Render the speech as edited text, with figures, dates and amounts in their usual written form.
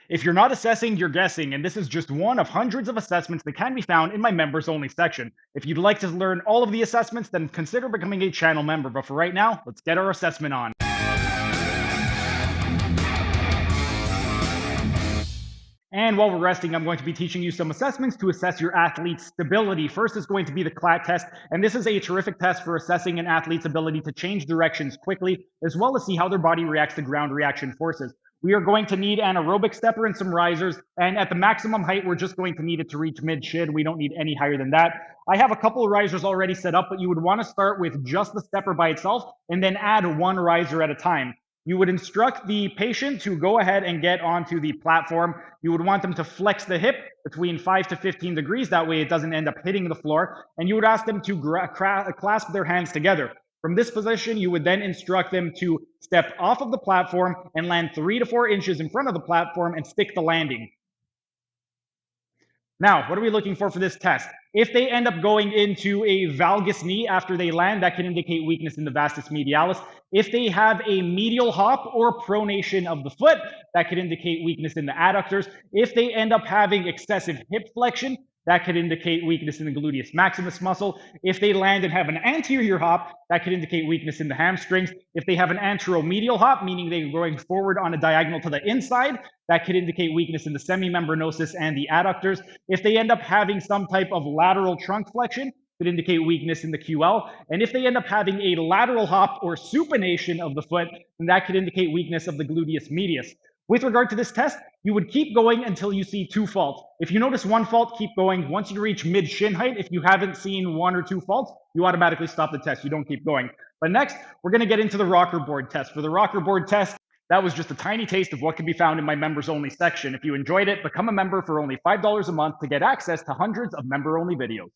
If you're not assessing, you're guessing, and this is just one of hundreds of assessments that can be found in my members only section. If you'd like to learn all of the assessments, then consider becoming a channel member. But for right now, let's get our assessment on. And while we're resting, I'm going to be teaching you some assessments to assess your athlete's stability. First is going to be the Klatt test, and this is a terrific test for assessing an athlete's ability to change directions quickly, as well as see how their body reacts to ground reaction forces. We are going to need an aerobic stepper and some risers, and at the maximum height, we're just going to need it to reach mid-shin. We don't need any higher than that. I have a couple of risers already set up, but you would want to start with just the stepper by itself, and then add one riser at a time. You would instruct the patient to go ahead and get onto the platform. You would want them to flex the hip between 5 to 15 degrees. That way it doesn't end up hitting the floor. And you would ask them to clasp their hands together. From this position, you would then instruct them to step off of the platform and land 3 to 4 inches in front of the platform and stick the landing. Now, what are we looking for this test? If they end up going into a valgus knee after they land, that can indicate weakness in the vastus medialis. If they have a medial hop or pronation of the foot, that could indicate weakness in the adductors. If they end up having excessive hip flexion, that could indicate weakness in the gluteus maximus muscle. If they land and have an anterior hop, that could indicate weakness in the hamstrings. If they have an anteromedial hop, meaning they're going forward on a diagonal to the inside, that could indicate weakness in the semimembranosus and the adductors. If they end up having some type of lateral trunk flexion, could indicate weakness in the QL. And if they end up having a lateral hop or supination of the foot, then that could indicate weakness of the gluteus medius. With regard to this test, you would keep going until you see 2 faults. If you notice 1 fault, keep going. Once you reach mid-shin height, if you haven't seen 1 or 2 faults, you automatically stop the test. You don't keep going. But next, we're going to get into the rocker board test. For the rocker board test, that was just a tiny taste of what can be found in my members only section. If you enjoyed it, become a member for only $5 a month to get access to hundreds of member only videos.